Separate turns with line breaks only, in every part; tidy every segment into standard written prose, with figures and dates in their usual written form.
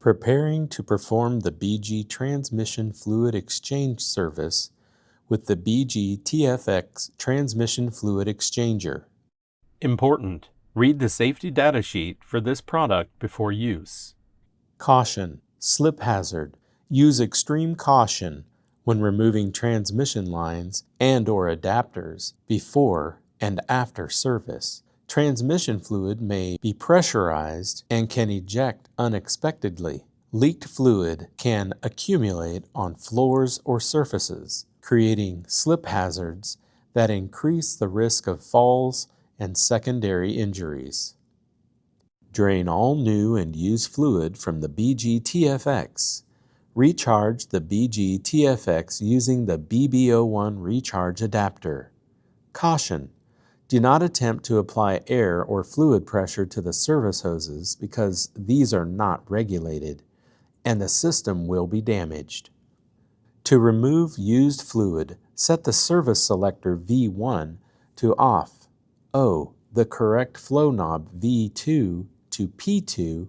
Preparing to perform the BG Transmission Fluid Exchange service with the BG TFX Transmission Fluid Exchanger.
Important: read the safety data sheet for this product before use.
Caution: slip hazard. Use extreme caution when removing transmission lines and/or adapters before and after service. Transmission fluid may be pressurized and can eject unexpectedly. Leaked fluid can accumulate on floors or surfaces, creating slip hazards that increase the risk of falls and secondary injuries. Drain all new and used fluid from the BG TFX. Recharge the BG TFX using the BB01 recharge adapter. Caution: do not attempt to apply air or fluid pressure to the service hoses because these are not regulated, and the system will be damaged. To remove used fluid, set the service selector V1 to off, the correct flow knob V2 to P2,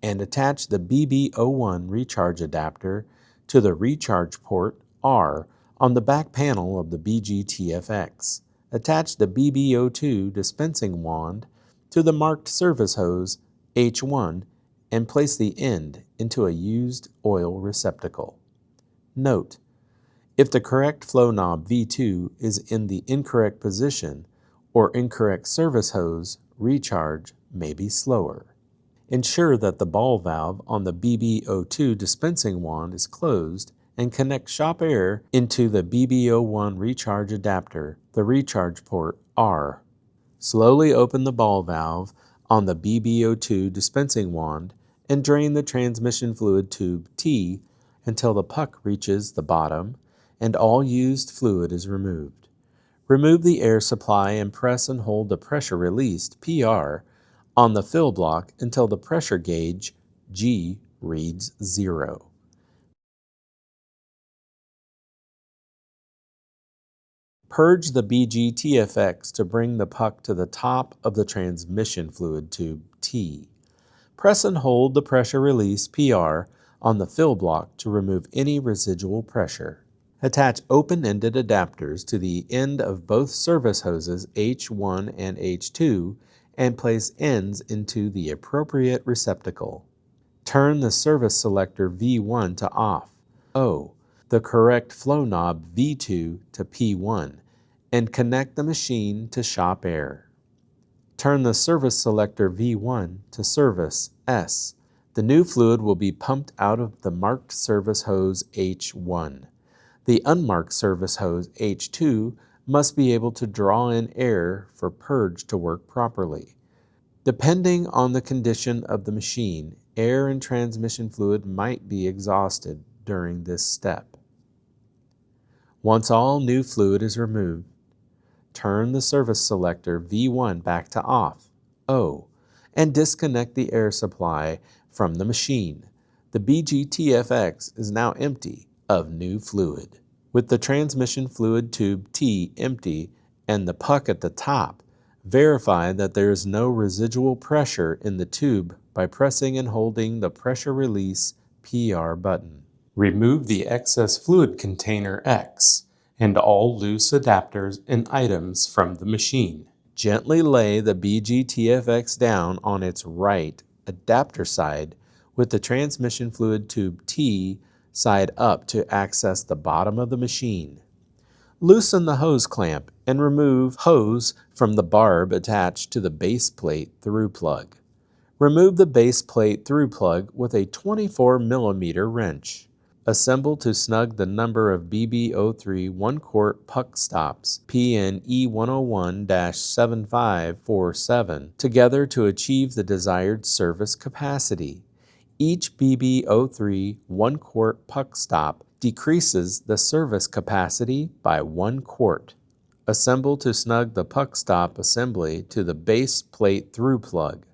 and attach the BB01 recharge adapter to the recharge port R on the back panel of the BG TFX. Attach the BB02 dispensing wand to the marked service hose H1 and place the end into a used oil receptacle. Note: if the correct flow knob V2 is in the incorrect position or incorrect service hose, recharge may be slower. Ensure that the ball valve on the BB02 dispensing wand is closed and connect shop air into the BB01 recharge adapter, the recharge port R. Slowly open the ball valve on the BB02 dispensing wand and drain the transmission fluid tube T until the puck reaches the bottom and all used fluid is removed. Remove the air supply and press and hold the pressure released PR on the fill block until the pressure gauge G reads 0. Purge the BG TFX to bring the puck to the top of the transmission fluid tube T. Press and hold the pressure release PR on the fill block to remove any residual pressure. Attach open-ended adapters to the end of both service hoses H1 and H2 and place ends into the appropriate receptacle. Turn the service selector V1 to off, the correct flow knob V2 to P1, and connect the machine to shop air. Turn the service selector V1 to service S. The new fluid will be pumped out of the marked service hose H1. The unmarked service hose H2 must be able to draw in air for purge to work properly. Depending on the condition of the machine, air and transmission fluid might be exhausted during this step. Once all new fluid is removed, turn the service selector V1 back to off, and disconnect the air supply from the machine. The BG TFX is now empty of new fluid. With the transmission fluid tube T empty and the puck at the top, verify that there is no residual pressure in the tube by pressing and holding the pressure release PR button. Remove the excess fluid container X and all loose adapters and items from the machine. Gently lay the BG TFX down on its right adapter side with the transmission fluid tube T side up to access the bottom of the machine. Loosen the hose clamp and remove hose from the barb attached to the base plate through plug. Remove the base plate through plug with a 24 mm wrench. Assemble to snug the number of BB03 1-quart puck stops PN E101-7547 together to achieve the desired service capacity. Each BB03 1-quart puck stop decreases the service capacity by 1 quart. Assemble to snug the puck stop assembly to the base plate through plug.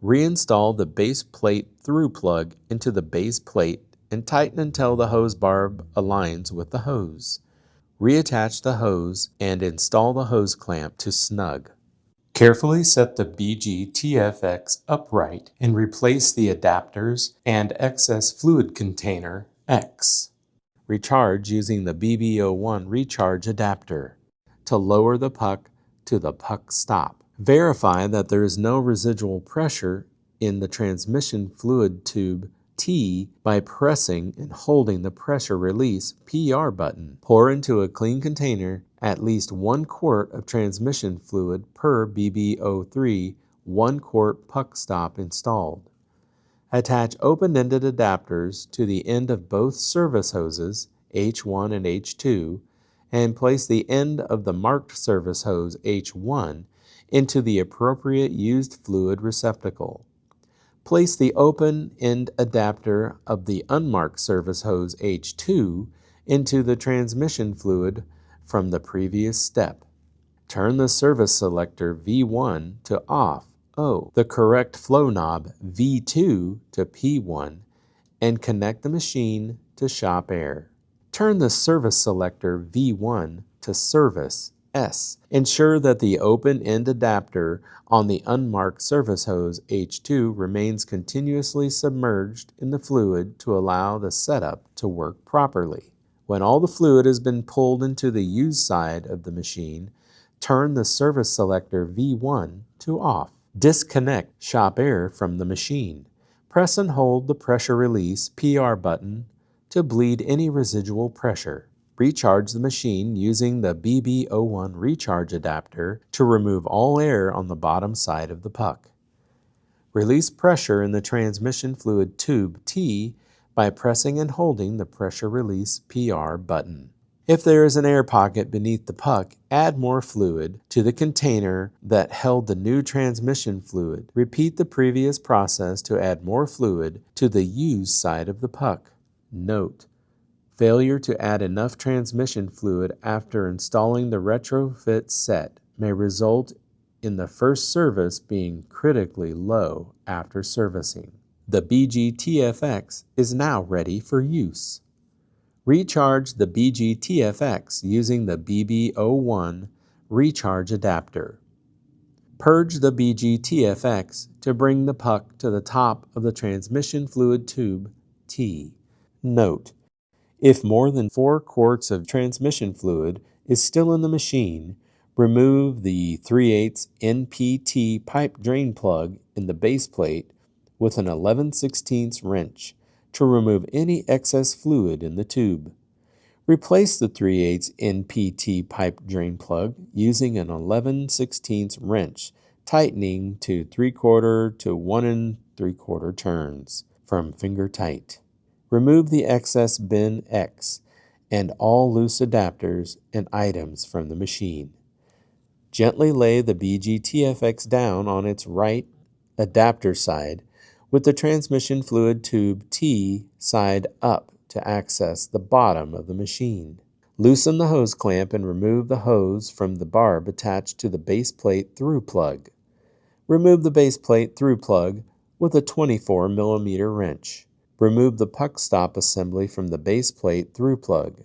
Reinstall the base plate through plug into the base plate and tighten until the hose barb aligns with the hose. Reattach the hose and install the hose clamp to snug. Carefully set the BG-TFX upright and replace the adapters and excess fluid container X. Recharge using the BB01 recharge adapter to lower the puck to the puck stop. Verify that there is no residual pressure in the transmission fluid tube T by pressing and holding the pressure release PR button. Pour into a clean container at least 1 quart of transmission fluid per BB03, 1 quart puck stop installed. Attach open-ended adapters to the end of both service hoses, H1 and H2, and place the end of the marked service hose H1 into the appropriate used fluid receptacle. Place the open-end adapter of the unmarked service hose H2 into the transmission fluid from the previous step. Turn the service selector V1 to off, O, the correct flow knob V2 to P1, and connect the machine to shop air. Turn the service selector V1 to service S. Ensure that the open-end adapter on the unmarked service hose H2 remains continuously submerged in the fluid to allow the setup to work properly. When all the fluid has been pulled into the used side of the machine, turn the service selector V1 to off. Disconnect shop air from the machine. Press and hold the pressure release PR button to bleed any residual pressure. Recharge the machine using the BB01 recharge adapter to remove all air on the bottom side of the puck. Release pressure in the transmission fluid tube T by pressing and holding the pressure release PR button. If there is an air pocket beneath the puck, add more fluid to the container that held the new transmission fluid. Repeat the previous process to add more fluid to the used side of the puck. Note: failure to add enough transmission fluid after installing the retrofit set may result in the first service being critically low after servicing. The BG-TFX is now ready for use. Recharge the BG-TFX using the BB01 recharge adapter. Purge the BG-TFX to bring the puck to the top of the transmission fluid tube T. Note: if more than 4 quarts of transmission fluid is still in the machine, remove the 3/8 NPT pipe drain plug in the base plate with an 11/16 wrench to remove any excess fluid in the tube. Replace the 3/8 NPT pipe drain plug using an 11/16 wrench, tightening to 3/4 to 1 3/4 turns from finger tight. Remove the excess bin X and all loose adapters and items from the machine. Gently lay the BG-TFX down on its right adapter side with the transmission fluid tube T side up to access the bottom of the machine. Loosen the hose clamp and remove the hose from the barb attached to the base plate through plug. Remove the base plate through plug with a 24 mm wrench. Remove the puck stop assembly from the base plate through plug.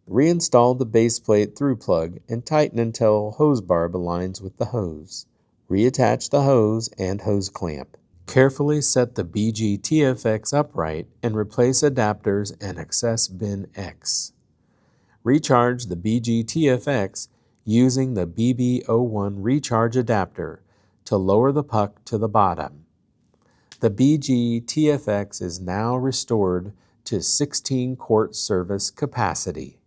Reinstall the base plate through plug and tighten until hose barb aligns with the hose. Reattach the hose and hose clamp. Carefully set the BG-TFX upright and replace adapters and excess bin X. Recharge the BG-TFX using the BB01 recharge adapter to lower the puck to the bottom. The BG-TFX is now restored to 16 quart service capacity.